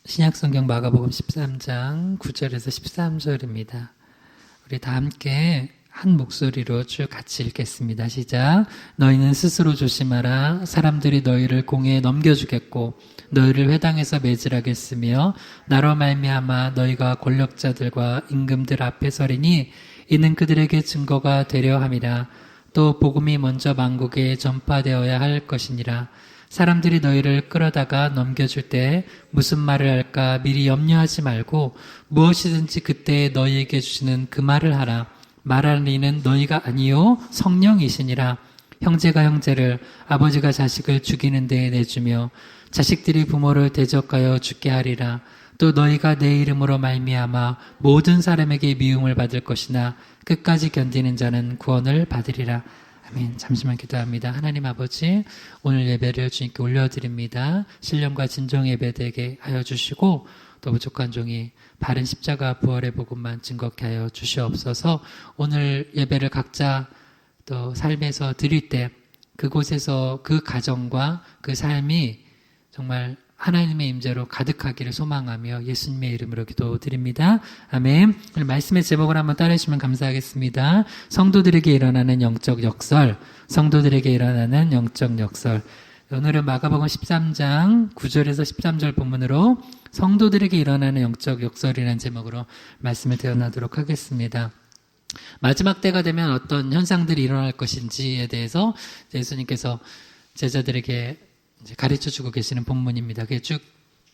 신약성경 마가복음 13장 9절에서 13절입니다. 우리 다 함께 한 목소리로 쭉 같이 읽겠습니다. 시작. 너희는 스스로 조심하라. 사람들이 너희를 공회에 넘겨주겠고 너희를 회당에서 매질하겠으며 나로 말미암아 너희가 권력자들과 임금들 앞에 서리니 이는 그들에게 증거가 되려 함이라. 또 복음이 먼저 만국에 전파되어야 할 것이니라. 사람들이 너희를 끌어다가 넘겨줄 때 무슨 말을 할까 미리 염려하지 말고 무엇이든지 그때 너희에게 주시는 그 말을 하라. 말하는 이는 너희가 아니요 성령이시니라. 형제가 형제를 아버지가 자식을 죽이는 데에 내주며 자식들이 부모를 대적하여 죽게 하리라. 또 너희가 내 이름으로 말미암아 모든 사람에게 미움을 받을 것이나 끝까지 견디는 자는 구원을 받으리라. 아멘. 잠시만 기도합니다. 하나님 아버지, 오늘 예배를 주님께 올려드립니다. 신령과 진정 예배되게 하여 주시고 또 부족한 종이 바른 십자가 부활의 복음만 증거케 하여 주시옵소서. 오늘 예배를 각자 또 삶에서 드릴 때 그곳에서 그 가정과 그 삶이 정말 하나님의 임재로 가득하기를 소망하며 예수님의 이름으로 기도드립니다. 아멘. 오늘 말씀의 제목을 한번 따라해 주시면 감사하겠습니다. 성도들에게 일어나는 영적 역설. 성도들에게 일어나는 영적 역설. 오늘은 마가복음 13장 9절에서 13절 본문으로 성도들에게 일어나는 영적 역설이라는 제목으로 말씀을 대언하도록 하겠습니다. 마지막 때가 되면 어떤 현상들이 일어날 것인지에 대해서 예수님께서 제자들에게 가르쳐주고 계시는 본문입니다. 그게 쭉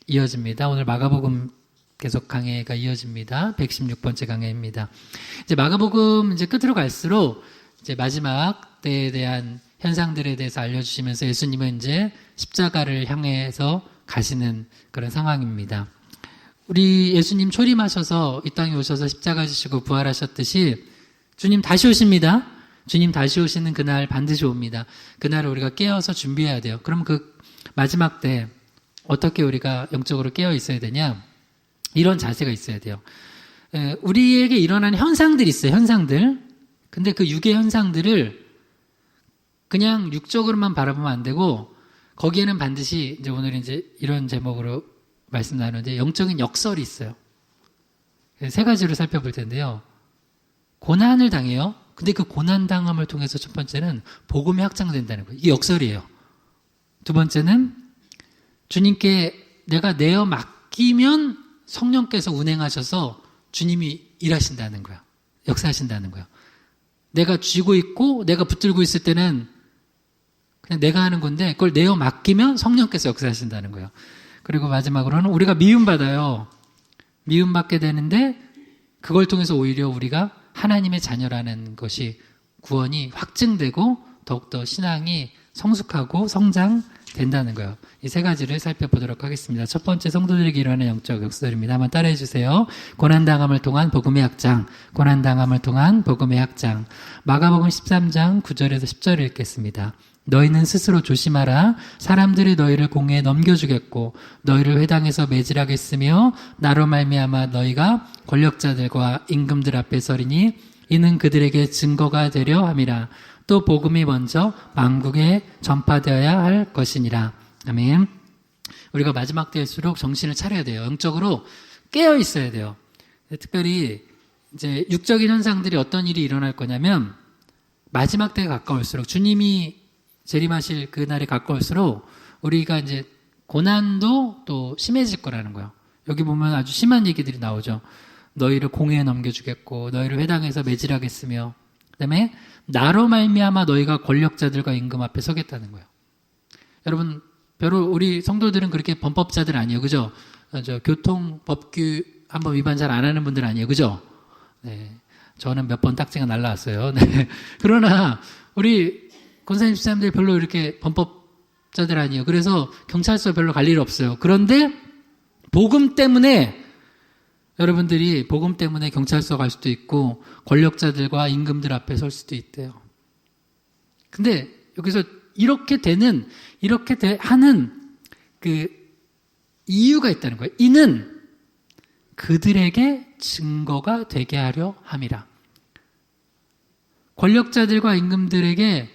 이어집니다. 오늘 마가복음 계속 강해가 이어집니다. 116번째 강해입니다. 이제 마가복음 이제 끝으로 갈수록 이제 마지막 때에 대한 현상들에 대해서 알려주시면서 예수님은 이제 십자가를 향해서 가시는 그런 상황입니다. 우리 예수님 초림하셔서 이 땅에 오셔서 십자가 지시고 부활하셨듯이 주님 다시 오십니다. 주님 다시 오시는 그날 반드시 옵니다. 그날을 우리가 깨어서 준비해야 돼요. 그럼 그 마지막 때 어떻게 우리가 영적으로 깨어 있어야 되냐? 이런 자세가 있어야 돼요. 우리에게 일어나는 현상들이 있어요. 현상들. 근데 그 육의 현상들을 그냥 육적으로만 바라보면 안 되고 거기에는 반드시 이제 오늘 이제 이런 제목으로 말씀 나누는데 영적인 역설이 있어요. 세 가지로 살펴볼 텐데요. 고난을 당해요. 근데 그 고난 당함을 통해서 첫 번째는 복음이 확장된다는 거예요. 이게 역설이에요. 두 번째는 주님께 내가 내어 맡기면 성령께서 운행하셔서 주님이 일하신다는 거예요. 역사하신다는 거예요. 내가 쥐고 있고 내가 붙들고 있을 때는 그냥 내가 하는 건데 그걸 내어 맡기면 성령께서 역사하신다는 거예요. 그리고 마지막으로는 우리가 미움받아요. 미움받게 되는데 그걸 통해서 오히려 우리가 하나님의 자녀라는 것이 구원이 확증되고 더욱더 신앙이 성숙하고 성장된다는 거예요. 이 세 가지를 살펴보도록 하겠습니다. 첫 번째 성도들에게 일어나는 영적 역설입니다. 한번 따라해 주세요. 고난당함을 통한 복음의 확장. 고난당함을 통한 복음의 확장. 마가복음 13장 9절에서 10절을 읽겠습니다. 너희는 스스로 조심하라. 사람들이 너희를 공회에 넘겨주겠고 너희를 회당에서 매질하겠으며 나로 말미암아 너희가 권력자들과 임금들 앞에 서리니 이는 그들에게 증거가 되려 함이라. 또 복음이 먼저 만국에 전파되어야 할 것이니라. 아멘. 우리가 마지막 때일수록 정신을 차려야 돼요. 영적으로 깨어 있어야 돼요. 특별히 이제 육적인 현상들이 어떤 일이 일어날 거냐면 마지막 때에 가까울수록 주님이 재림하실 그날에 가까울수록 우리가 이제 고난도 또 심해질 거라는 거예요. 여기 보면 아주 심한 얘기들이 나오죠. 너희를 공회에 넘겨주겠고 너희를 회당에서 매질하겠으며 그다음에 나로 말미암아 너희가 권력자들과 임금 앞에 서겠다는 거예요. 여러분 별로 우리 성도들은 그렇게 범법자들 아니에요. 그죠? 저 교통 법규 한번 위반 잘 안 하는 분들 아니에요. 그죠? 네. 저는 몇 번 딱지가 날라왔어요. 네. 그러나 우리 권사님 집사님들이 별로 이렇게 범법자들 아니에요. 그래서 경찰서 별로 갈 일 없어요. 그런데 복음 때문에 여러분들이 복음 때문에 경찰서 갈 수도 있고 권력자들과 임금들 앞에 설 수도 있대요. 근데 여기서 이렇게 하는 그 이유가 있다는 거예요. 이는 그들에게 증거가 되게 하려 함이라. 권력자들과 임금들에게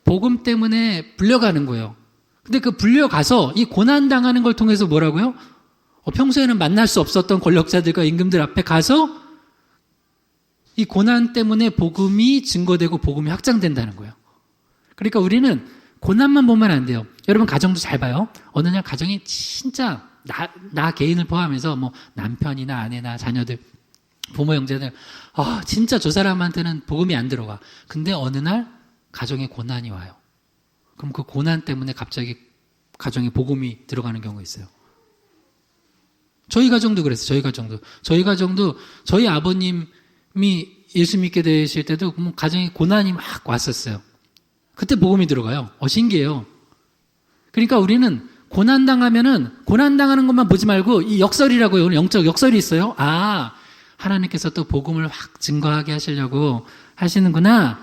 복음 때문에 불려가는 거예요. 근데 그 불려가서 이 고난당하는 걸 통해서 뭐라고요? 평소에는 만날 수 없었던 권력자들과 임금들 앞에 가서 이 고난 때문에 복음이 증거되고 복음이 확장된다는 거예요. 그러니까 우리는 고난만 보면 안 돼요. 여러분 가정도 잘 봐요. 어느 날 가정이 진짜 나 개인을 포함해서 뭐 남편이나 아내나 자녀들, 부모 형제들 진짜 저 사람한테는 복음이 안 들어가. 근데 어느 날 가정에 고난이 와요. 그럼 그 고난 때문에 갑자기 가정에 복음이 들어가는 경우가 있어요. 저희 가정도 그랬어요. 저희 가정도 저희 아버님이 예수 믿게 되실 때도 가정에 고난이 막 왔었어요. 그때 복음이 들어가요. 신기해요. 그러니까 우리는 고난당하면은 고난당하는 것만 보지 말고 이 역설이라고요. 영적 역설이 있어요. 하나님께서 또 복음을 확 증거하게 하시려고 하시는구나.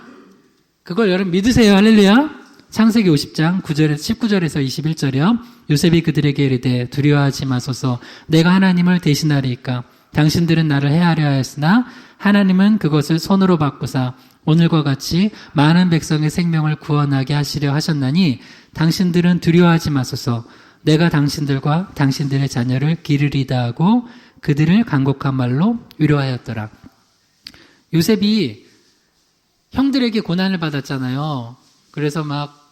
그걸 여러분 믿으세요. 할렐루야. 창세기 50장 19절에서 21절이요. 요셉이 그들에게 이르되 두려워하지 마소서. 내가 하나님을 대신하리이까. 당신들은 나를 해하려 하였으나 하나님은 그것을 손으로 바꾸사 오늘과 같이 많은 백성의 생명을 구원하게 하시려 하셨나니 당신들은 두려워하지 마소서. 내가 당신들과 당신들의 자녀를 기르리다 하고 그들을 간곡한 말로 위로하였더라. 요셉이 형들에게 고난을 받았잖아요. 그래서 막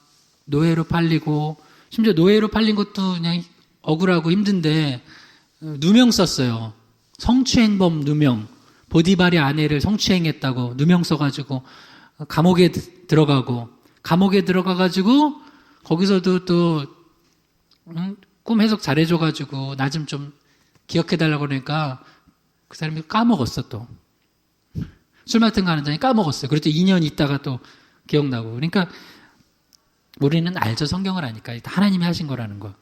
노예로 팔리고, 심지어 노예로 팔린 것도 그냥 억울하고 힘든데 누명 썼어요. 성추행범 누명. 보디발의 아내를 성추행했다고 누명 써가지고 감옥에 들어가고, 감옥에 들어가가지고 거기서도 또 꿈 해석 잘해줘가지고 나 좀 기억해달라고 그러니까 그 사람이 까먹었어. 또 술 맡은 거 하는 자니 까먹었어요. 그래도 2년 있다가 또 기억나고. 그러니까 우리는 알죠. 성경을 아니까 하나님이 하신 거라는 거.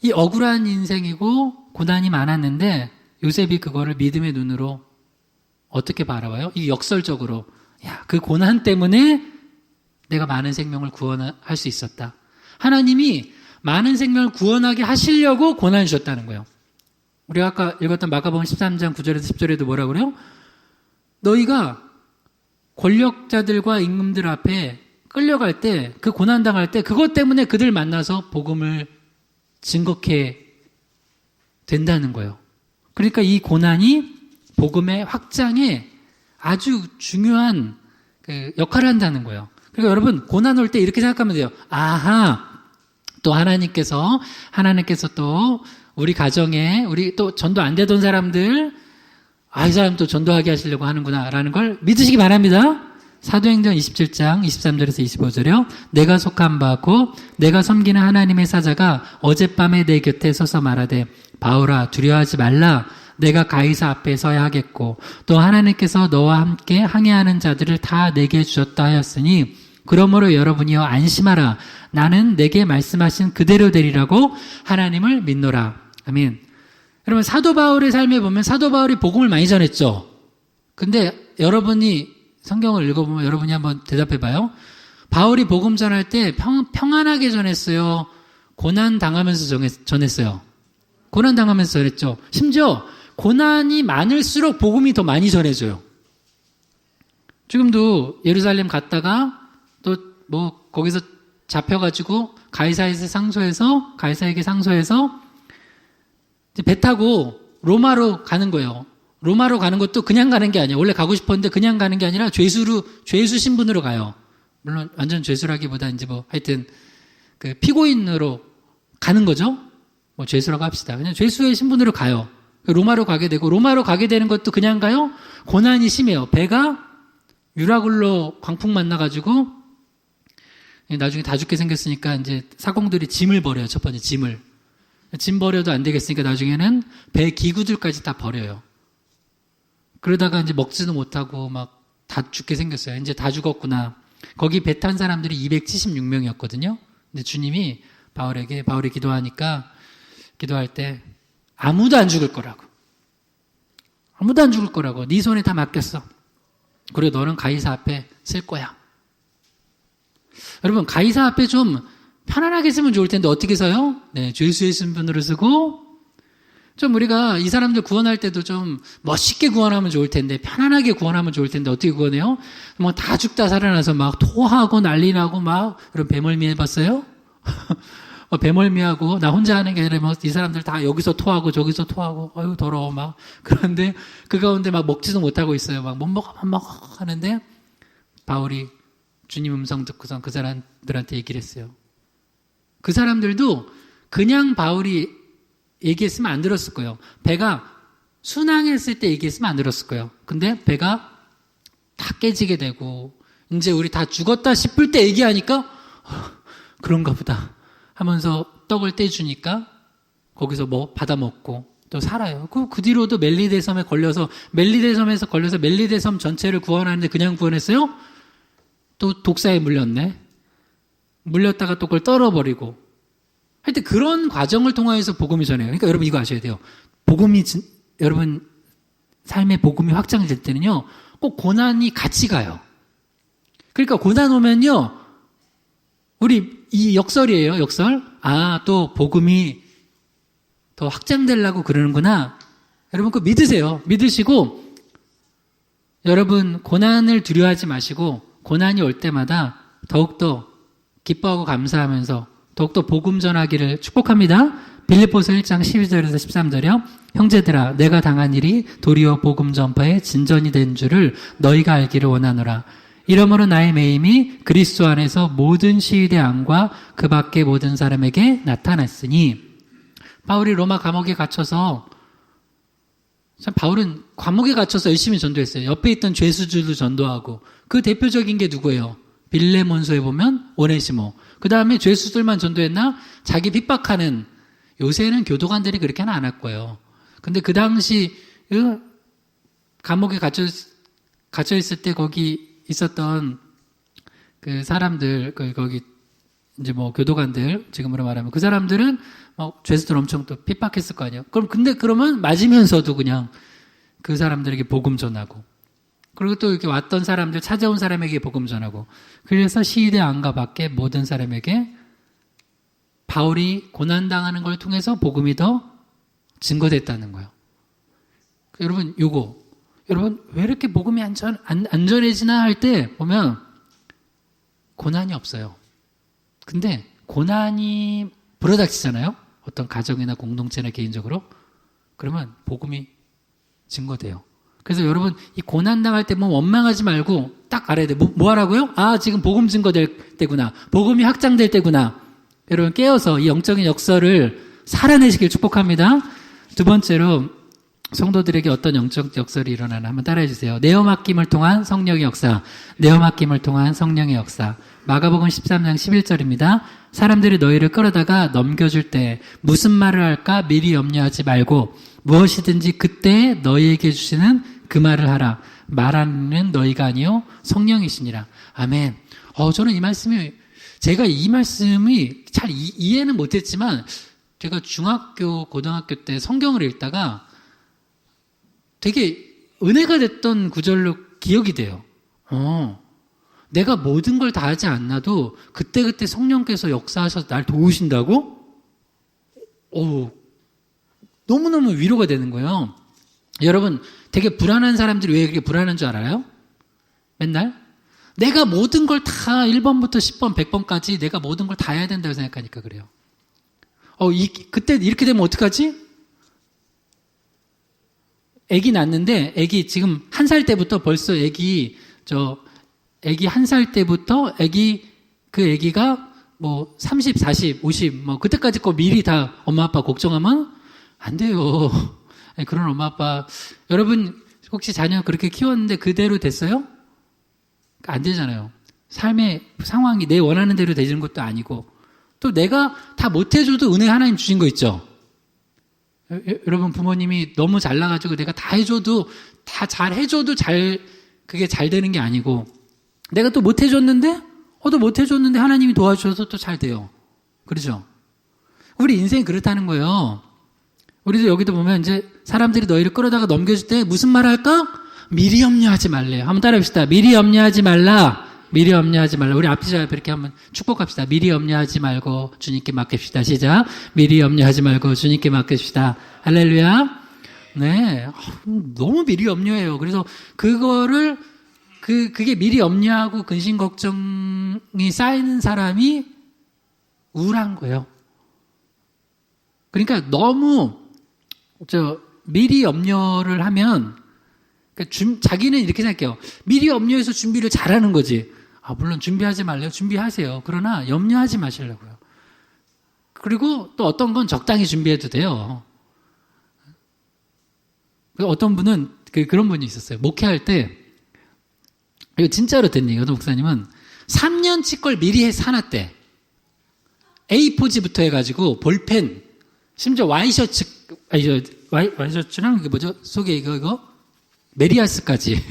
이 억울한 인생이고 고난이 많았는데 요셉이 그거를 믿음의 눈으로 어떻게 바라봐요? 이 역설적으로 그 고난 때문에 내가 많은 생명을 구원할 수 있었다. 하나님이 많은 생명을 구원하게 하시려고 고난을 주셨다는 거예요. 우리가 아까 읽었던 마가복음 13장 9절에서 10절에도 뭐라 그래요? 너희가 권력자들과 임금들 앞에 끌려갈 때, 그 고난당할 때 그것 때문에 그들 만나서 복음을 증거케 된다는 거예요. 그러니까 이 고난이 복음의 확장에 아주 중요한 역할을 한다는 거예요. 그러니까 여러분 고난 올 때 이렇게 생각하면 돼요. 또 하나님께서 또 우리 가정에 우리 또 전도 안 되던 사람들 이 사람 또 전도하게 하시려고 하는구나라는 걸 믿으시기 바랍니다. 사도행전 27장 23절에서 25절이요. 내가 속한 바고 내가 섬기는 하나님의 사자가 어젯밤에 내 곁에 서서 말하되 바울아 두려워하지 말라. 내가 가이사 앞에 서야 하겠고 또 하나님께서 너와 함께 항해하는 자들을 다 내게 주셨다 하였으니 그러므로 여러분이여 안심하라. 나는 내게 말씀하신 그대로 되리라고 하나님을 믿노라. 아멘. 여러분 사도 바울의 삶에 보면 사도 바울이 복음을 많이 전했죠. 근데 여러분이 성경을 읽어보면 여러분이 한번 대답해봐요. 바울이 복음 전할 때 평안하게 전했어요? 고난 당하면서 전했어요? 고난 당하면서 전했죠. 심지어 고난이 많을수록 복음이 더 많이 전해져요. 지금도 예루살렘 갔다가 또 뭐 거기서 잡혀가지고 가이사에게 상소해서 배 타고 로마로 가는 거예요. 로마로 가는 것도 그냥 가는 게 아니에요. 원래 가고 싶었는데 그냥 가는 게 아니라 죄수 신분으로 가요. 물론 완전 죄수라기보다 이제 뭐 하여튼 그 피고인으로 가는 거죠. 뭐 죄수라고 합시다. 그냥 죄수의 신분으로 가요. 로마로 가게 되고 로마로 가게 되는 것도 그냥 가요. 고난이 심해요. 배가 유라굴로 광풍 만나가지고 나중에 다 죽게 생겼으니까 이제 사공들이 짐을 버려요. 첫 번째 짐 버려도 안 되겠으니까 나중에는 배 기구들까지 다 버려요. 그러다가 이제 먹지도 못하고 막 다 죽게 생겼어요. 이제 다 죽었구나. 거기 배 탄 사람들이 276명이었거든요. 근데 주님이 바울이 기도할 때 아무도 안 죽을 거라고. 네 손에 다 맡겼어. 그리고 너는 가이사 앞에 쓸 거야. 여러분 가이사 앞에 좀 편안하게 쓰면 좋을 텐데 어떻게 써요? 네, 죄수의 신분으로 쓰고 좀 우리가 이 사람들 구원할 때도 좀 멋있게 구원하면 좋을 텐데 편안하게 구원하면 좋을 텐데 어떻게 구원해요? 뭐 다 죽다 살아나서 막 토하고 난리 나고 막 여러분 배멀미 해봤어요? 배멀미하고 나 혼자 하는 게 아니라 이 사람들 다 여기서 토하고 저기서 토하고 어휴 더러워 막 그런데 그 가운데 막 먹지도 못하고 있어요. 막 못 먹어 하는데 바울이 주님 음성 듣고선 그 사람들한테 얘기를 했어요. 그 사람들도 그냥 바울이 얘기했으면 안 들었을 거예요. 배가 순항했을 때 얘기했으면 안 들었을 거예요. 근데 배가 다 깨지게 되고 이제 우리 다 죽었다 싶을 때 얘기하니까 그런가 보다 하면서 떡을 떼주니까 거기서 뭐 받아 먹고 또 살아요. 그 뒤로도 멜리데섬에 걸려서 멜리데섬 전체를 구원하는데 그냥 구원했어요? 또 독사에 물렸네. 물렸다가 또 그걸 떨어버리고. 하여튼 그런 과정을 통해서 복음이 전해요. 그러니까 여러분 이거 아셔야 돼요. 여러분 삶의 복음이 확장될 때는요. 꼭 고난이 같이 가요. 그러니까 고난 오면요. 우리 이 역설이에요. 역설. 아, 또 복음이 더 확장되려고 그러는구나. 여러분 그거 믿으세요. 믿으시고 여러분 고난을 두려워하지 마시고 고난이 올 때마다 더욱더 기뻐하고 감사하면서 더욱더 복음 전하기를 축복합니다. 빌립보서 1장 12절에서 13절이요. 형제들아 내가 당한 일이 도리어 복음 전파의 진전이 된 줄을 너희가 알기를 원하노라. 이러므로 나의 매임이 그리스도 안에서 모든 시위대 안과 그 밖의 모든 사람에게 나타났으니. 바울이 로마 감옥에 갇혀서 참 바울은 감옥에 갇혀서 열심히 전도했어요. 옆에 있던 죄수들도 전도하고. 그 대표적인 게 누구예요? 빌레몬서에 보면 오네시모. 그 다음에 죄수들만 전도했나? 자기 핍박하는, 요새는 교도관들이 그렇게는 안 할 거예요. 근데 그 당시 감옥에 갇혀 있을 때 거기 있었던 그 사람들, 거기 이제 뭐 교도관들, 지금으로 말하면 그 사람들은 죄수들 엄청 또 핍박했을 거 아니에요. 그러면 맞으면서도 그냥 그 사람들에게 복음 전하고, 그리고 또 이렇게 왔던 사람들, 찾아온 사람에게 복음 전하고, 그래서 시위대 안과 밖에 모든 사람에게 바울이 고난당하는 걸 통해서 복음이 더 증거됐다는 거예요. 여러분, 여러분, 왜 이렇게 복음이 안전해지나 할 때 보면 고난이 없어요. 근데 고난이 불어닥치잖아요? 어떤 가정이나 공동체나 개인적으로. 그러면 복음이 증거돼요. 그래서 여러분, 이 고난당할 때 뭐 원망하지 말고 딱 알아야 돼. 뭐 하라고요? 아, 지금 복음 증거될 때구나. 복음이 확장될 때구나. 여러분, 깨어서 이 영적인 역설을 살아내시길 축복합니다. 두 번째로, 성도들에게 어떤 영적 역설이 일어나나 한번 따라해 주세요. 내어 맡김을 통한 성령의 역사. 내어 맡김을 통한 성령의 역사. 마가복음 13장 11절입니다. 사람들이 너희를 끌어다가 넘겨줄 때 무슨 말을 할까 미리 염려하지 말고 무엇이든지 그때 너희에게 주시는 그 말을 하라. 말하는 너희가 아니요 성령이시니라. 아멘. 저는 제가 이 말씀이 잘 이해는 못했지만 제가 중학교, 고등학교 때 성경을 읽다가 되게 은혜가 됐던 구절로 기억이 돼요. 내가 모든 걸 다 하지 않나도 그때그때 성령께서 역사하셔서 날 도우신다고? 너무너무 위로가 되는 거예요. 여러분, 되게 불안한 사람들이 왜 그렇게 불안한 줄 알아요? 맨날? 내가 모든 걸 다 1번부터 10번, 100번까지 내가 모든 걸 다 해야 된다고 생각하니까 그래요. 그때 이렇게 되면 어떡하지? 애기 낳는데, 애기 지금 1살 때부터 벌써 애기 1살 때부터 그 애기가 뭐 30, 40, 50, 뭐 그때까지 거 미리 다 엄마 아빠 걱정하면 안 돼요. 그런 엄마 아빠, 여러분 혹시 자녀 그렇게 키웠는데 그대로 됐어요? 안 되잖아요. 삶의 상황이 내 원하는 대로 되는 것도 아니고, 또 내가 다 못해줘도 은혜 하나님 주신 거 있죠. 여러분 부모님이 너무 잘나가지고 내가 다 해줘도, 다 잘해줘도 그게 잘 되는 게 아니고, 내가 또 못해줬는데 하나님이 도와주셔서 또 잘 돼요. 그렇죠? 우리 인생이 그렇다는 거예요. 우리도 여기도 보면 이제 사람들이 너희를 끌어다가 넘겨줄 때 무슨 말 할까? 미리 염려하지 말래요. 한번 따라합시다. 미리 염려하지 말라. 미리 염려하지 말라. 우리 앞에서 이렇게 한번 축복합시다. 미리 염려하지 말고 주님께 맡깁시다. 시작. 미리 염려하지 말고 주님께 맡깁시다. 할렐루야. 네. 너무 미리 염려해요. 그래서 그거를 그게 미리 염려하고 근심 걱정이 쌓이는 사람이 우울한 거예요. 그러니까 너무 미리 염려를 하면 그러니까 자기는 이렇게 생각해요. 미리 염려해서 준비를 잘하는 거지. 물론 준비하지 말래요. 준비하세요. 그러나 염려하지 마시려고요. 그리고 또 어떤 건 적당히 준비해도 돼요. 어떤 분은 그런 분이 있었어요. 목회할 때 이거 진짜로 된 얘기예요. 어떤 목사님은 3년치 걸 미리 사놨대. A4지부터 해가지고 볼펜, 심지어 와이셔츠, 와이셔츠랑 이게 뭐죠? 속에 이거 메리아스까지.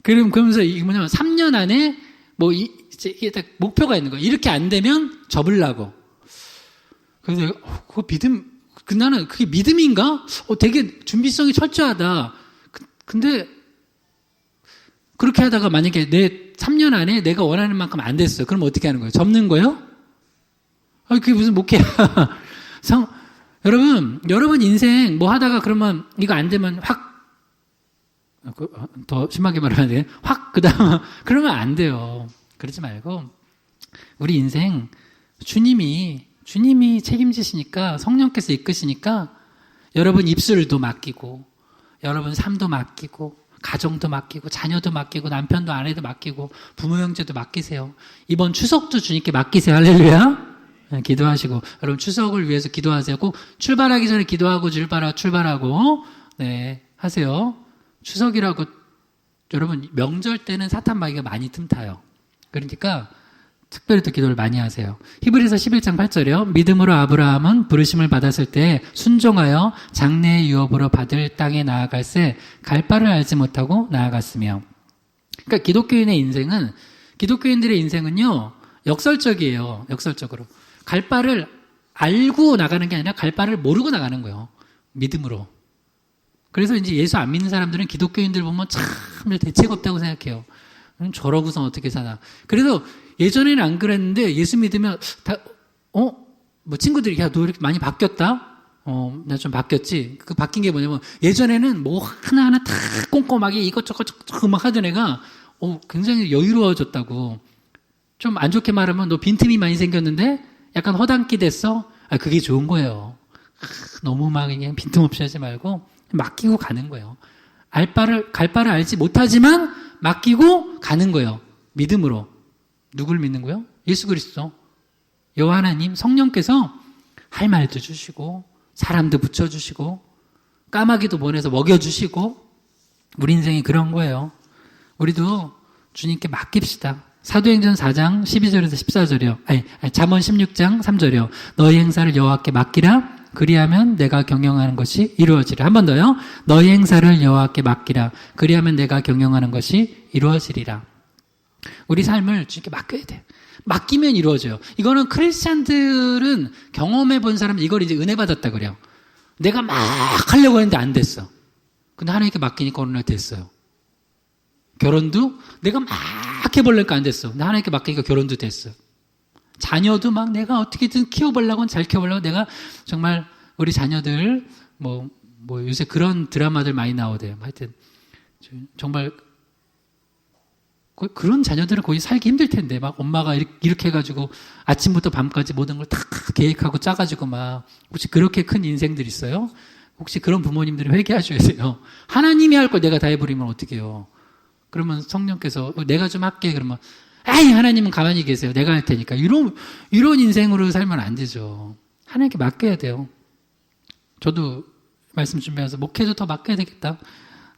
그러면서 이게 뭐냐면 3년 안에 이게 딱 목표가 있는 거야. 이렇게 안 되면 접으려고. 그래서 그거 나는 그게 믿음인가? 되게 준비성이 철저하다. 근데 그렇게 하다가 만약에 내 3년 안에 내가 원하는 만큼 안 됐어. 그럼 어떻게 하는 거예요? 접는 거예요? 그게 무슨 목회야. 여러분 인생 뭐 하다가 그러면 이거 안 되면 더 심하게 말하면 돼. 그다음 그러면 안 돼요. 그러지 말고 우리 인생 주님이 책임지시니까 성령께서 이끄시니까 여러분 입술도 맡기고 여러분 삶도 맡기고 가정도 맡기고 자녀도 맡기고 남편도 아내도 맡기고 부모 형제도 맡기세요. 이번 추석도 주님께 맡기세요. 할렐루야. 기도하시고 여러분 추석을 위해서 기도하세요. 꼭 출발하기 전에 기도하고 출발하고 네 하세요. 추석이라고 여러분 명절 때는 사탄 마귀가 많이 틈타요. 그러니까 특별히 또 기도를 많이 하세요. 히브리서 11장 8절이요. 믿음으로 아브라함은 부르심을 받았을 때 순종하여 장래의 유업으로 받을 땅에 나아갈새 갈 바를 알지 못하고 나아갔으며. 그러니까 기독교인들의 인생은요 역설적이에요. 역설적으로 갈 바를 알고 나가는 게 아니라 갈 바를 모르고 나가는 거예요. 믿음으로. 그래서 이제 예수 안 믿는 사람들은 기독교인들 보면 참 대책 없다고 생각해요. 저러고선 어떻게 사나. 그래서 예전에는 안 그랬는데 예수 믿으면 친구들이 야, 너 이렇게 많이 바뀌었다? 나 좀 바뀌었지. 그 바뀐 게 뭐냐면 예전에는 뭐 하나하나 다 꼼꼼하게 이것저것 막 하던 애가 굉장히 여유로워졌다고. 좀 안 좋게 말하면 너 빈틈이 많이 생겼는데 약간 허당끼 됐어? 그게 좋은 거예요. 너무 막 그냥 빈틈없이 하지 말고 맡기고 가는 거예요. 갈 바를 알지 못하지만 맡기고 가는 거예요. 믿음으로. 누굴 믿는 거예요? 예수 그리스도. 여호와 하나님 성령께서 할 말도 주시고 사람도 붙여주시고 까마귀도 보내서 먹여주시고 우리 인생이 그런 거예요. 우리도 주님께 맡깁시다. 사도행전 4장 12절에서 14절이요. 잠언 16장 3절이요. 너희 행사를 여호와께 맡기라. 그리하면 내가 경영하는 것이 이루어지리라. 한 번 더요. 너희 행사를 여호와께 맡기라. 그리하면 내가 경영하는 것이 이루어지리라. 우리 삶을 주님께 맡겨야 돼. 맡기면 이루어져요. 이거는 크리스찬들은 경험해 본 사람 이걸 이제 은혜 받았다 그래요. 내가 막 하려고 했는데 안 됐어. 근데 하나님께 맡기니까 어느 날 됐어요. 결혼도 내가 막 해보려니까 안 됐어. 근데 하나님께 맡기니까 결혼도 됐어요. 자녀도 막 내가 어떻게든 키워보려고 잘 키워보려고 내가 정말 우리 자녀들 뭐 요새 그런 드라마들 많이 나오대요. 하여튼 정말 그런 자녀들은 거의 살기 힘들 텐데 막 엄마가 이렇게 해가지고 아침부터 밤까지 모든 걸 다 계획하고 짜가지고 막 혹시 그렇게 큰 인생들 있어요? 혹시 그런 부모님들이 회개하셔야 돼요. 하나님이 할 걸 내가 다 해버리면 어떡해요. 그러면 성령께서 내가 좀 할게 그러면 하나님은 가만히 계세요. 내가 할 테니까. 이런 인생으로 살면 안 되죠. 하나님께 맡겨야 돼요. 저도 말씀 준비해서 목회도 더 맡겨야 되겠다.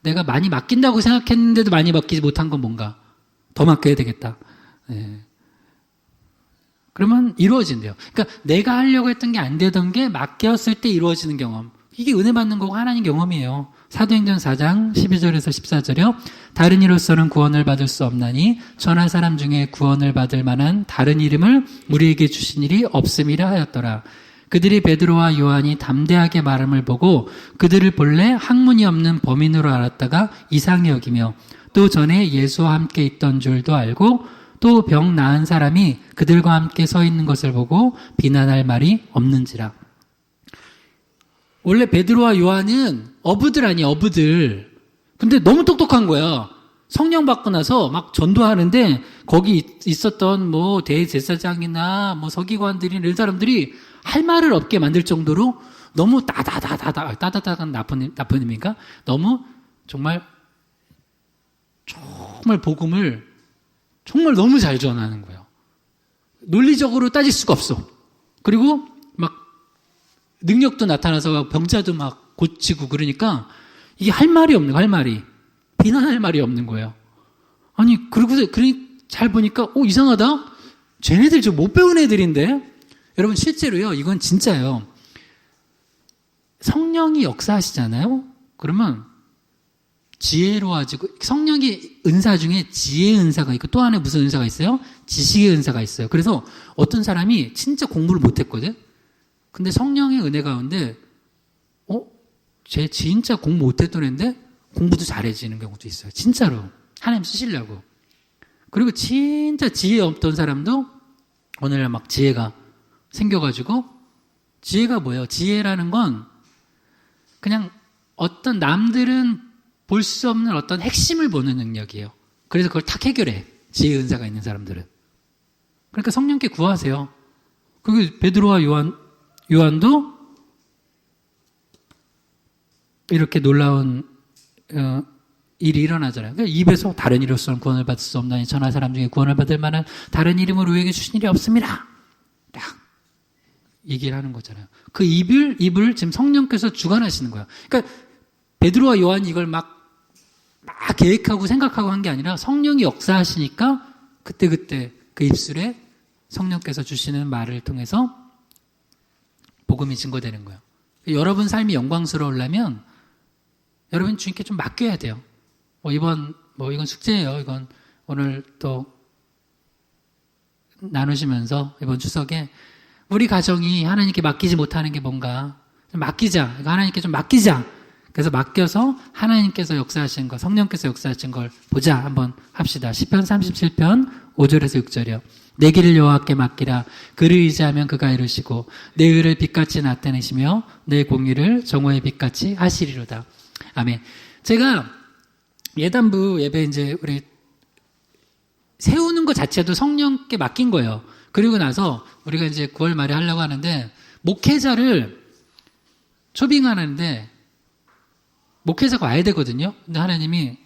내가 많이 맡긴다고 생각했는데도 많이 맡기지 못한 건 뭔가. 더 맡겨야 되겠다. 네. 그러면 이루어진대요. 그러니까 내가 하려고 했던 게 안 되던 게 맡겼을 때 이루어지는 경험. 이게 은혜 받는 거고 하나님 경험이에요. 사도행전 4장 12절에서 14절이요. 다른 이로서는 구원을 받을 수 없나니 전한 사람 중에 구원을 받을 만한 다른 이름을 우리에게 주신 일이 없음이라 하였더라. 그들이 베드로와 요한이 담대하게 말함을 보고 그들을 본래 학문이 없는 범인으로 알았다가 이상히 여기며 또 전에 예수와 함께 있던 줄도 알고 또 병 나은 사람이 그들과 함께 서 있는 것을 보고 비난할 말이 없는지라. 원래 베드로와 요한은 어부들 아니에요, 어부들. 근데 너무 똑똑한 거야. 성령 받고 나서 막 전도하는데 거기 있었던 뭐 대제사장이나 뭐 서기관들이나 이런 사람들이 할 말을 없게 만들 정도로 너무 따다다다한 나쁜 의미인가? 너무 정말 복음을 정말 너무 잘 전하는 거예요. 논리적으로 따질 수가 없어. 그리고 막 능력도 나타나서 병자도 막 고치고 그러니까 이게 할 말이 없는 거예요. 할 말이. 비난할 말이 없는 거예요. 아니 그러고서 잘 보니까 이상하다. 쟤네들 저 못 배운 애들인데. 여러분 실제로요. 이건 진짜예요. 성령이 역사하시잖아요. 그러면 지혜로워지고 성령의 은사 중에 지혜의 은사가 있고 또 하나 무슨 은사가 있어요? 지식의 은사가 있어요. 그래서 어떤 사람이 진짜 공부를 못했거든. 근데 성령의 은혜 가운데 쟤 진짜 공부 못했던 애인데 공부도 잘해지는 경우도 있어요. 진짜로 하나님 쓰시려고. 그리고 진짜 지혜 없던 사람도 오늘날 막 지혜가 생겨가지고 지혜가 뭐예요? 지혜라는 건 그냥 어떤 남들은 볼 수 없는 어떤 핵심을 보는 능력이에요. 그래서 그걸 탁 해결해. 지혜 은사가 있는 사람들은. 그러니까 성령께 구하세요. 그리고 베드로와 요한도 이렇게 놀라운 일이 일어나잖아요. 그러니까 입에서 다른 이로서는 구원을 받을 수 없나니 천하 사람 중에 구원을 받을 만한 다른 이름으로 우리에게 주신 일이 없습니다. 딱 얘기를 하는 거잖아요. 그 입을 지금 성령께서 주관하시는 거예요. 그러니까 베드로와 요한이 이걸 막 계획하고 생각하고 한 게 아니라 성령이 역사하시니까 그때 그 입술에 성령께서 주시는 말을 통해서 복음이 증거되는 거예요. 여러분 삶이 영광스러우려면 여러분 주님께 좀 맡겨야 돼요. 이건 숙제예요. 이건 오늘 또 나누시면서 이번 추석에 우리 가정이 하나님께 맡기지 못하는 게 뭔가 좀 맡기자. 이거 하나님께 좀 맡기자. 그래서 맡겨서 하나님께서 역사하신 거, 성령께서 역사하신 걸 보자. 한번 합시다. 시편 37편 5절에서 6절이요. 내 길을 여호와께 맡기라. 그를 의지하면 그가 이루시고 내 의를 빛같이 나타내시며 내 공의를 정오의 빛같이 하시리로다. 아멘. 제가 예단부 예배 이제 우리 세우는 것 자체도 성령께 맡긴 거예요. 그리고 나서 우리가 이제 9월 말에 하려고 하는데 목회자를 초빙하는데 목회자가 와야 되거든요. 근데 하나님이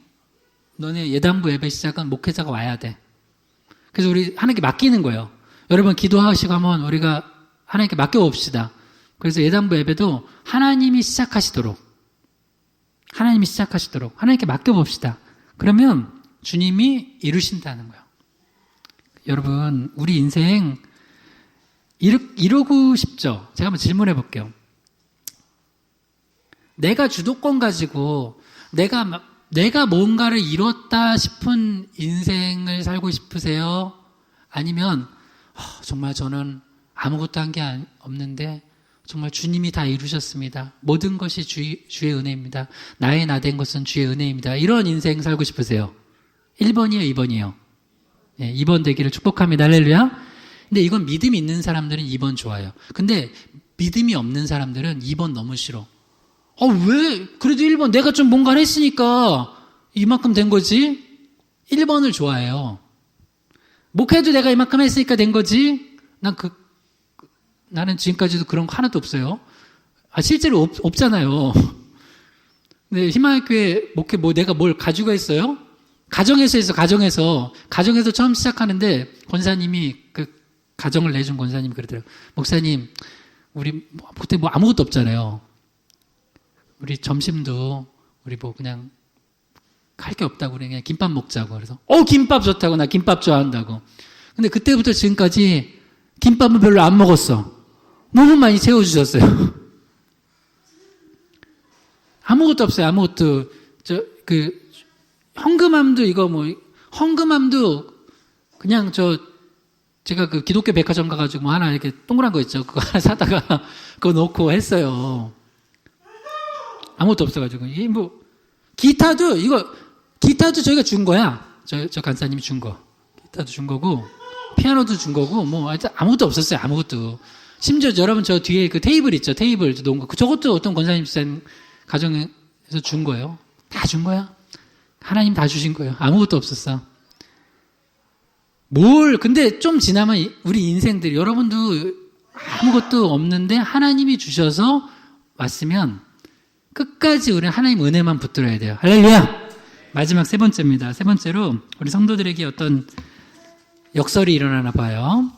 너네 예단부 예배 시작은 목회자가 와야 돼. 그래서 우리 하나님께 맡기는 거예요. 여러분 기도하시고 하면 우리가 하나님께 맡겨봅시다. 그래서 예단부 예배도 하나님이 시작하시도록 하나님께 맡겨봅시다. 그러면 주님이 이루신다는 거예요. 여러분 우리 인생 이루고 싶죠? 제가 한번 질문해 볼게요. 내가 주도권 가지고 내가 뭔가를 이뤘다 싶은 인생을 살고 싶으세요? 아니면 정말 저는 아무것도 한 게 없는데 정말 주님이 다 이루셨습니다. 모든 것이 주의 은혜입니다. 나의 나 된 것은 주의 은혜입니다. 이런 인생 살고 싶으세요? 1번이에요? 2번이에요? 네, 2번 되기를 축복합니다. 할렐루야. 근데 이건 믿음이 있는 사람들은 2번 좋아요. 근데 믿음이 없는 사람들은 2번 너무 싫어. 왜? 그래도 1번 내가 좀 뭔가를 했으니까 이만큼 된 거지? 1번을 좋아해요. 목회도 내가 이만큼 했으니까 된 거지? 나는 지금까지도 그런 거 하나도 없어요. 실제로 없잖아요. 근데 희망교회 목회 내가 뭘 가지고 했어요? 가정에서 했어, 가정에서 처음 시작하는데 권사님이 그 가정을 내준 권사님이 그러더라고요. 목사님, 우리 그때 아무것도 없잖아요. 우리 점심도 우리 그냥 할 게 없다고 그냥 김밥 먹자고. 그래서 김밥 좋다고. 나 김밥 좋아한다고. 근데 그때부터 지금까지 김밥은 별로 안 먹었어. 너무 많이 채워주셨어요. 아무것도 없어요. 아무것도. 헌금함도 헌금함도 그냥 제가 그 기독교 백화점 가가지고 하나 이렇게 동그란 거 있죠. 그거 하나 사다가 그거 놓고 했어요. 아무것도 없어가지고. 기타도 저희가 준 거야. 저 간사님이 준 거. 기타도 준 거고, 피아노도 준 거고, 아무것도 없었어요. 아무것도. 심지어 여러분 저 뒤에 그 테이블 있죠. 테이블 놓은 거. 저것도 어떤 권사님 집사님 가정에서 준 거예요. 다 준 거야. 하나님 다 주신 거예요. 아무것도 없었어. 근데 좀 지나면 우리 인생들이, 여러분도 아무것도 없는데 하나님이 주셔서 왔으면 끝까지 우리는 하나님 은혜만 붙들어야 돼요. 할렐루야! 마지막 세 번째입니다. 세 번째로 우리 성도들에게 어떤 역설이 일어나나 봐요.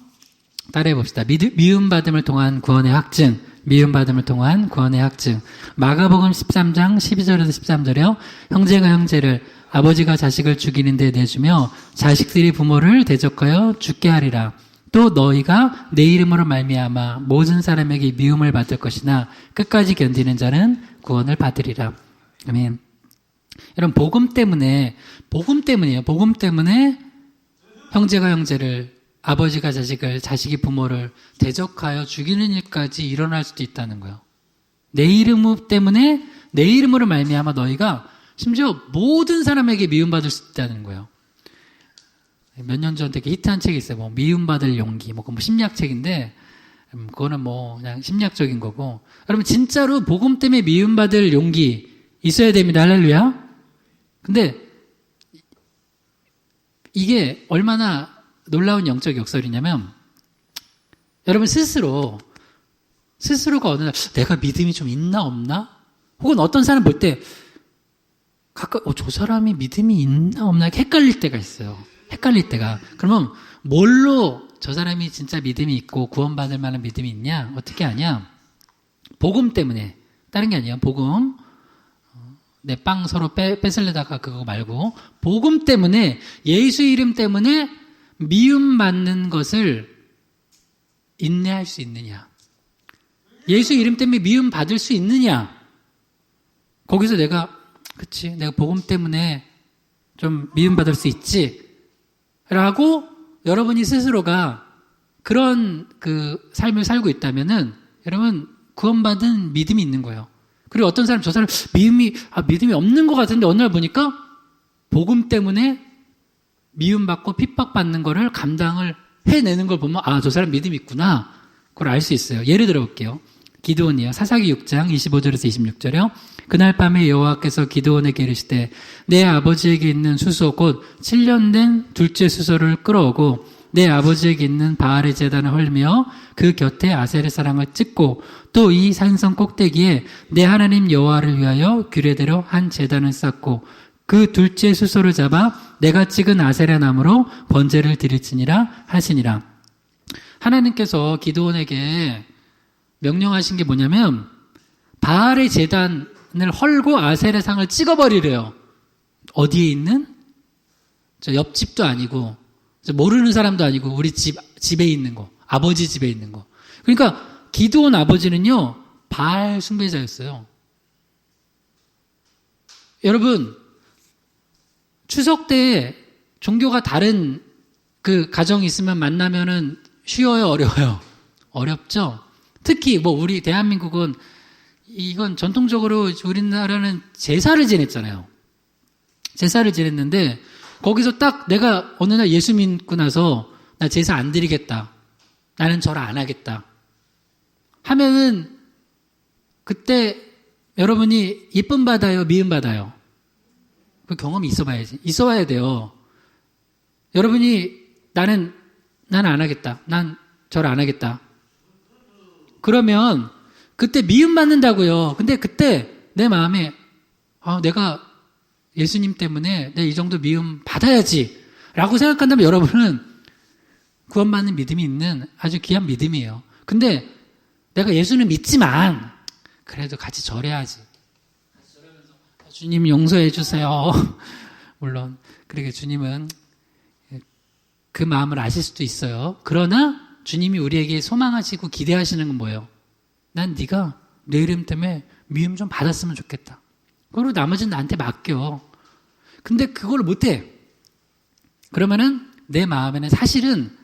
따라해 봅시다. 미움받음을 통한 구원의 확증. 미움받음을 통한 구원의 확증. 마가복음 13장 12절에서 13절에요. 형제가 형제를, 아버지가 자식을 죽이는 데 내주며 자식들이 부모를 대적하여 죽게 하리라. 또 너희가 내 이름으로 말미암아 모든 사람에게 미움을 받을 것이나 끝까지 견디는 자는 구원을 받으리라. 아멘. 여러분, 복음 때문이에요. 복음 때문에 형제가 형제를, 아버지가 자식을, 자식이 부모를 대적하여 죽이는 일까지 일어날 수도 있다는 거예요. 내 이름 때문에, 내 이름으로 말미암아 너희가 심지어 모든 사람에게 미움받을 수 있다는 거예요. 몇 년 전 되게 히트한 책이 있어요. 뭐 미움받을 용기, 뭐 심리학책인데 그거는 뭐 그냥 심리학적인 거고. 여러분, 진짜로 복음 때문에 미움받을 용기 있어야 됩니다. 할렐루야. 근데 이게 얼마나 놀라운 영적 역설이냐면, 여러분 스스로가 어느 날 내가 믿음이 좀 있나 없나? 혹은 어떤 사람 볼 때 가끔 저 사람이 믿음이 있나 없나 헷갈릴 때가 있어요. 헷갈릴 때가. 그러면 뭘로 저 사람이 진짜 믿음이 있고 구원받을 만한 믿음이 있냐? 어떻게 아냐? 복음 때문에. 다른 게 아니에요. 복음. 내 빵 서로 뺏으려다가 그거 말고, 복음 때문에, 예수 이름 때문에 미움받는 것을 인내할 수 있느냐? 예수 이름 때문에 미움받을 수 있느냐? 거기서 내가 복음 때문에 좀 미움받을 수 있지? 라고 여러분이 스스로가 그런 그 삶을 살고 있다면은 여러분 구원받은 믿음이 있는 거예요. 그리고 어떤 사람, 저 사람 믿음이 없는 것 같은데 어느 날 보니까 복음 때문에 미움받고 핍박받는 거를 감당을 해내는 걸 보면 저 사람 믿음이 있구나. 그걸 알 수 있어요. 예를 들어 볼게요. 기드온이요. 사사기 6장 25절에서 26절이요. 그날 밤에 여호와께서 기드온에게 이르시되 내 아버지에게 있는 수소 곧 7년 된 둘째 수소를 끌어오고 내 아버지에게 있는 바알의 제단을 헐며 그 곁에 아세르 사랑을 찍고 또 이 산성 꼭대기에 내 하나님 여호와를 위하여 규례대로 한 제단을 쌓고 그 둘째 수소를 잡아 내가 찍은 아세라 나무로 번제를 드릴지니라 하시니라. 하나님께서 기드온에게 명령하신 게 뭐냐면 바알의 제단을 헐고 아세라 상을 찍어버리래요. 어디에 있는? 저 옆집도 아니고 모르는 사람도 아니고 우리 집에 있는 거, 아버지 집에 있는 거. 그러니까 기드온 아버지는요 바알 숭배자였어요. 여러분, 추석 때 종교가 다른 그 가정이 있으면 만나면은 쉬워요, 어려워요? 어렵죠? 특히 우리 대한민국은 이건 전통적으로 우리나라는 제사를 지냈잖아요. 제사를 지냈는데 거기서 딱 내가 어느 날 예수 믿고 나서 나 제사 안 드리겠다. 나는 절 안 하겠다. 하면은 그때 여러분이 이쁨 받아요, 미움 받아요? 그 경험이 있어봐야 돼요. 여러분이 나는 안 하겠다. 난 절 안 하겠다. 그러면 그때 미움 받는다고요. 근데 그때 내 마음에 내가 예수님 때문에 내 이 정도 미움 받아야지 라고 생각한다면 여러분은 구원받는 믿음이 있는 아주 귀한 믿음이에요. 근데 내가 예수는 믿지만 그래도 같이 절해야지. 주님 용서해 주세요. 물론 그렇게 주님은 그 마음을 아실 수도 있어요. 그러나 주님이 우리에게 소망하시고 기대하시는 건 뭐예요? 난 네가 내 이름 때문에 미움 좀 받았으면 좋겠다. 그리고 나머지는 나한테 맡겨. 근데 그걸 못해. 그러면은 내 마음에는 사실은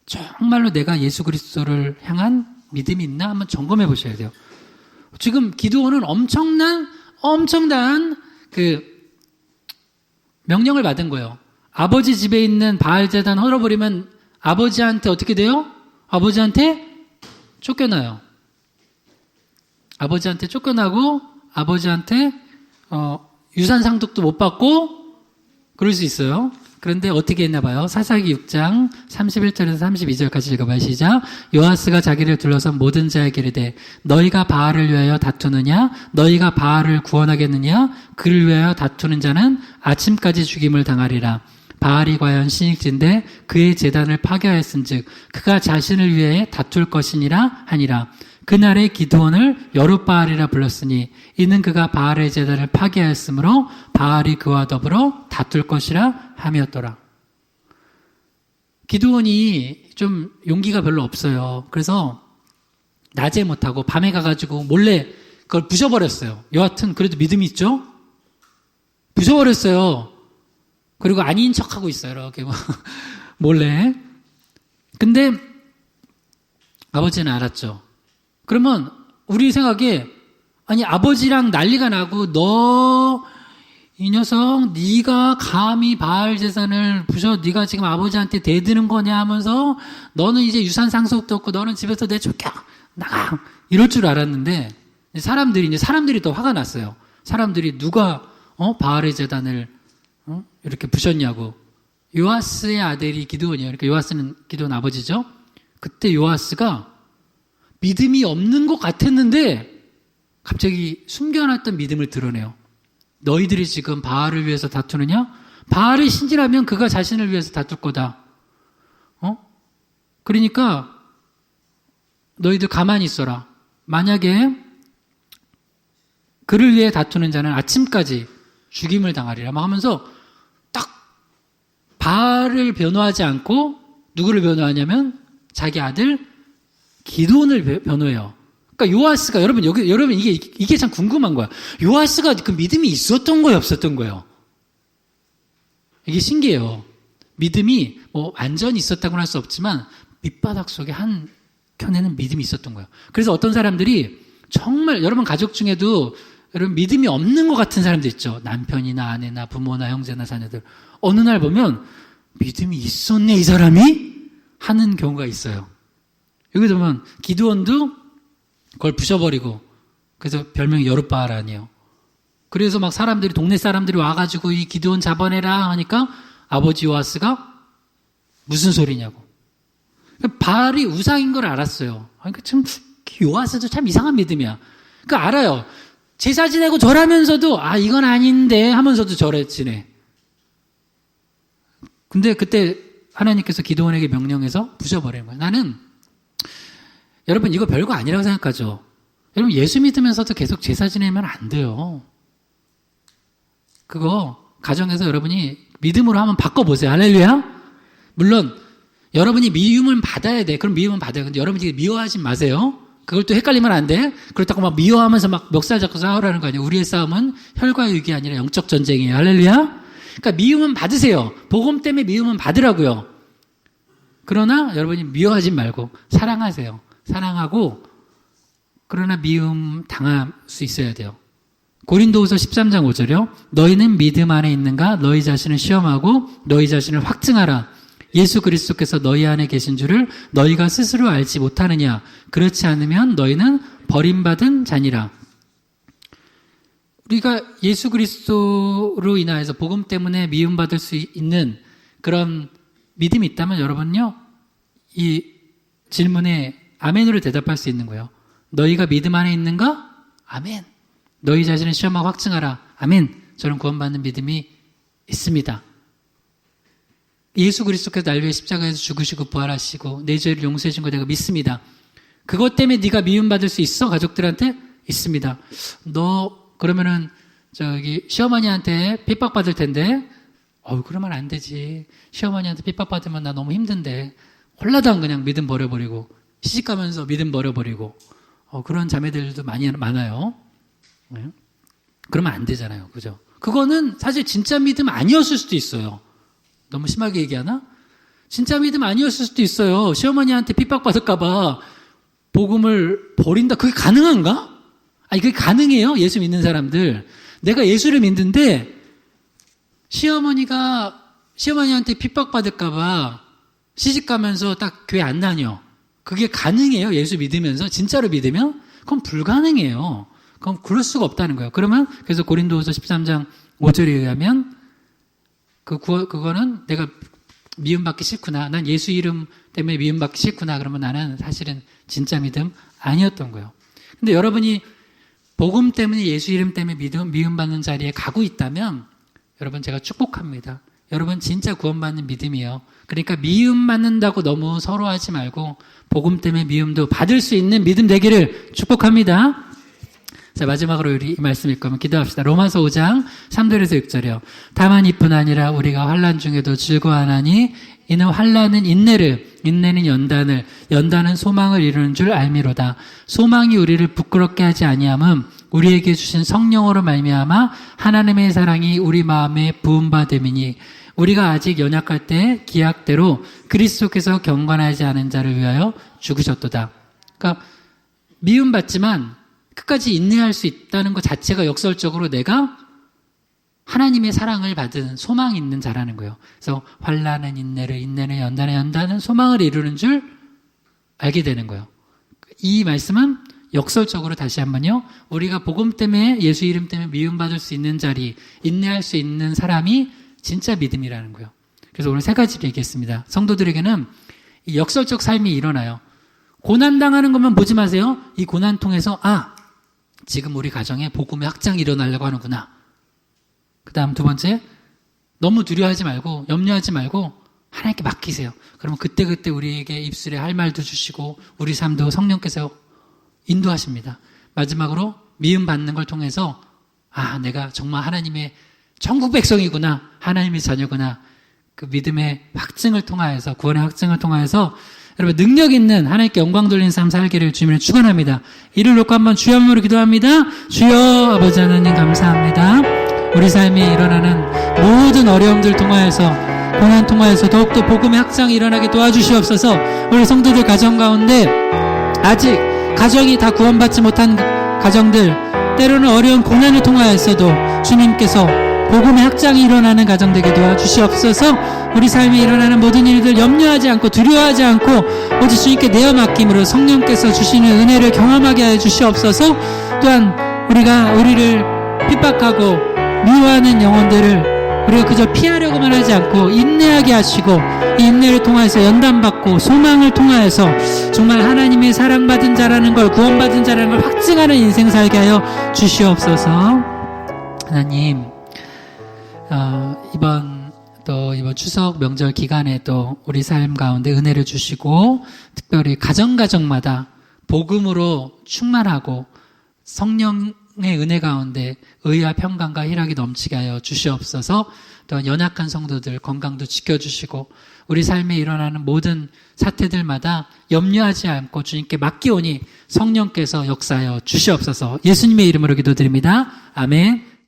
정말로 내가 예수 그리스도를 향한 믿음이 있나 한번 점검해 보셔야 돼요. 지금 기드온은 엄청난 그 명령을 받은 거예요. 아버지 집에 있는 바알 제단 헐어버리면 아버지한테 어떻게 돼요? 아버지한테 쫓겨나요. 아버지한테 쫓겨나고 아버지한테 유산 상속도 못 받고 그럴 수 있어요. 그런데 어떻게 했나 봐요. 사사기 6장 31절에서 32절까지 읽어봐요. 시작. 요아스가 자기를 둘러선 모든 자에게 이르되 너희가 바알을 위하여 다투느냐 너희가 바알을 구원하겠느냐 그를 위하여 다투는 자는 아침까지 죽임을 당하리라. 바알이 과연 신익진데 그의 제단을 파괴하였은즉 그가 자신을 위해 다툴 것이니라 하니라. 그날에 기드온을 여룻바알이라 불렀으니 이는 그가 바알의 제단을 파괴하였으므로 바알이 그와 더불어 다툴 것이라 함이었더라. 기드온이 좀 용기가 별로 없어요. 그래서 낮에 못하고 밤에 가가지고 몰래 그걸 부셔버렸어요. 여하튼 그래도 믿음이 있죠? 부셔버렸어요. 그리고 아닌 척하고 있어요. 이렇게 몰래. 근데 아버지는 알았죠. 그러면 우리 생각에 아니 아버지랑 난리가 나고 너 이 녀석 네가 감히 바알 제사를 부셔 네가 지금 아버지한테 대드는 거냐 하면서 너는 이제 유산 상속도 없고 너는 집에서 내쫓겨 나가 이럴 줄 알았는데 사람들이 더 화가 났어요. 사람들이 누가 바알의 제단을 이렇게 부셨냐고. 요아스의 아들이 기드온이에요. 그러니까 요아스는 기드온 아버지죠. 그때 요아스가 믿음이 없는 것 같았는데 갑자기 숨겨놨던 믿음을 드러내요. 너희들이 지금 바알을 위해서 다투느냐? 바알이 신실하면 그가 자신을 위해서 다툴 거다. 그러니까 너희들 가만히 있어라. 만약에 그를 위해 다투는 자는 아침까지 죽임을 당하리라. 막 하면서 딱 바알을 변호하지 않고 누구를 변호하냐면 자기 아들 기드온을 변호해요. 그러니까 요아스가 여러분 이게 참 궁금한 거야. 요아스가 그 믿음이 있었던 거예요, 없었던 거예요? 이게 신기해요. 믿음이 완전히 있었다고는 할 수 없지만 밑바닥 속에 한 켠에는 믿음이 있었던 거예요. 그래서 어떤 사람들이 정말 여러분 가족 중에도 여러분 믿음이 없는 것 같은 사람들 있죠. 남편이나 아내나 부모나 형제나 자녀들. 어느 날 보면 믿음이 있었네 이 사람이 하는 경우가 있어요. 여기 보면 기드온도 그걸 부셔버리고 그래서 별명이 여룻바알 아니에요. 그래서 막 동네 사람들이 와가지고 이 기드온 잡아내라 하니까 아버지 요아스가 무슨 소리냐고. 바알이 우상인 걸 알았어요. 그러니까 참 요아스도 참 이상한 믿음이야. 그러니까 알아요. 제사 지내고 절하면서도 이건 아닌데 하면서도 절에 지내. 근데 그때 하나님께서 기드온에게 명령해서 부셔버리는 거예요. 나는 여러분 이거 별거 아니라고 생각하죠. 여러분 예수 믿으면서도 계속 제사 지내면 안 돼요. 그거 가정에서 여러분이 믿음으로 한번 바꿔보세요. 할렐루야. 물론 여러분이 미움을 받아야 돼. 그럼 미움은 받아요. 근데 여러분이 미워하지 마세요. 그걸 또 헷갈리면 안 돼. 그렇다고 막 미워하면서 막 멱살 잡고 싸우라는 거 아니에요. 우리의 싸움은 혈과 육이 아니라 영적 전쟁이에요. 할렐루야. 그러니까 미움은 받으세요. 복음 때문에 미움은 받으라고요. 그러나 여러분이 미워하지 말고 사랑하세요. 사랑하고 그러나 미움 당할 수 있어야 돼요. 고린도후서 13장 5절이요. 너희는 믿음 안에 있는가? 너희 자신을 시험하고 너희 자신을 확증하라. 예수 그리스도께서 너희 안에 계신 줄을 너희가 스스로 알지 못하느냐? 그렇지 않으면 너희는 버림받은 자니라. 우리가 예수 그리스도로 인하여서 복음 때문에 미움받을 수 있는 그런 믿음이 있다면 여러분요, 이 질문에 아멘으로 대답할 수 있는 거예요. 너희가 믿음 안에 있는가? 아멘. 너희 자신을 시험하고 확증하라. 아멘. 저는 구원받는 믿음이 있습니다. 예수 그리스도께서 날 위해 십자가에서 죽으시고 부활하시고 내 죄를 용서해 준 거 내가 믿습니다. 그것 때문에 네가 미움받을 수 있어? 가족들한테? 있습니다. 너 그러면은 시어머니한테 핍박받을 텐데 그러면 안 되지. 시어머니한테 핍박받으면 나 너무 힘든데 홀라당 그냥 믿음 버려버리고 시집가면서 믿음 버려버리고 그런 자매들도 많아요. 네? 그러면 안 되잖아요. 그죠? 그거는 사실 진짜 믿음 아니었을 수도 있어요. 너무 심하게 얘기하나? 진짜 믿음 아니었을 수도 있어요. 시어머니한테 핍박받을까봐 복음을 버린다. 그게 가능한가? 그게 가능해요. 예수 믿는 사람들. 내가 예수를 믿는데 시어머니한테 핍박받을까봐 시집가면서 딱 교회 안 다녀. 그게 가능해요. 예수 믿으면서 진짜로 믿으면? 그건 불가능해요. 그럼 그럴 수가 없다는 거예요. 그러면 그래서 고린도후서 13장 5절에 의하면 그거는 내가 미움받기 싫구나. 난 예수 이름 때문에 미움받기 싫구나. 그러면 나는 사실은 진짜 믿음 아니었던 거예요. 근데 여러분이 복음 때문에 예수 이름 때문에 미움받는 자리에 가고 있다면 여러분 제가 축복합니다. 여러분 진짜 구원받는 믿음이에요. 그러니까 미움받는다고 너무 서로하지 말고 복음 때문에 미움도 받을 수 있는 믿음 되기를 축복합니다. 자, 마지막으로 우리 이 말씀 읽으면 기도합시다. 로마서 5장 3절에서 6절이요. 다만 이뿐 아니라 우리가 환난 중에도 즐거워하나니 이는 환난은 인내를, 인내는 연단을, 연단은 소망을 이루는 줄 알미로다. 소망이 우리를 부끄럽게 하지 아니함은 우리에게 주신 성령으로 말미암아 하나님의 사랑이 우리 마음에 부음받음이니 우리가 아직 연약할 때 기약대로 그리스도께서 경건하지 않은 자를 위하여 죽으셨도다. 그러니까 미움받지만 끝까지 인내할 수 있다는 것 자체가 역설적으로 내가 하나님의 사랑을 받은 소망이 있는 자라는 거예요. 그래서 환난은 인내를, 인내는 연단을, 연단은 소망을 이루는 줄 알게 되는 거예요. 이 말씀은 역설적으로 다시 한번요. 우리가 복음 때문에 예수 이름 때문에 미움받을 수 있는 자리, 인내할 수 있는 사람이 진짜 믿음이라는 거예요. 그래서 오늘 세 가지를 얘기했습니다. 성도들에게는 이 역설적 삶이 일어나요. 고난당하는 것만 보지 마세요. 이 고난 통해서 지금 우리 가정에 복음의 확장이 일어나려고 하는구나. 그 다음 두 번째, 너무 두려워하지 말고 염려하지 말고 하나님께 맡기세요. 그러면 그때그때 우리에게 입술에 할 말도 주시고 우리 삶도 성령께서 인도하십니다. 마지막으로 미움받는 걸 통해서 내가 정말 하나님의 천국 백성이구나, 하나님의 자녀구나, 그 믿음의 확증을 통하여서, 구원의 확증을 통하여서 여러분 능력 있는 하나님께 영광 돌리는 삶 살기를 주님을 축원합니다. 이를 놓고 한번 주여 한번 기도합니다. 주여 아버지 하나님 감사합니다. 우리 삶에 일어나는 모든 어려움들 통하여서, 고난 통하여서 더욱더 복음의 확장이 일어나게 도와주시옵소서. 우리 성도들 가정 가운데 아직 가정이 다 구원받지 못한 가정들, 때로는 어려운 고난을 통하여서도 주님께서 복음의 확장이 일어나는 가정 되게 도와주시옵소서. 우리 삶에 일어나는 모든 일들 염려하지 않고 두려워하지 않고 오직 주님께 내어 맡김으로 성령께서 주시는 은혜를 경험하게 하여 주시옵소서. 또한 우리를 핍박하고 미워하는 영혼들을 우리가 그저 피하려고만 하지 않고 인내하게 하시고, 이 인내를 통해서 연단받고 소망을 통하여서 정말 하나님의 사랑받은 자라는 걸, 구원받은 자라는 걸 확증하는 인생 살게 하여 주시옵소서. 하나님, 이번 추석 명절 기간에 또 우리 삶 가운데 은혜를 주시고 특별히 가정마다 복음으로 충만하고 성령의 은혜 가운데 의와 평강과 희락이 넘치게 하여 주시옵소서. 또한 연약한 성도들 건강도 지켜주시고 우리 삶에 일어나는 모든 사태들마다 염려하지 않고 주님께 맡기오니 성령께서 역사하여 주시옵소서. 예수님의 이름으로 기도드립니다. 아멘.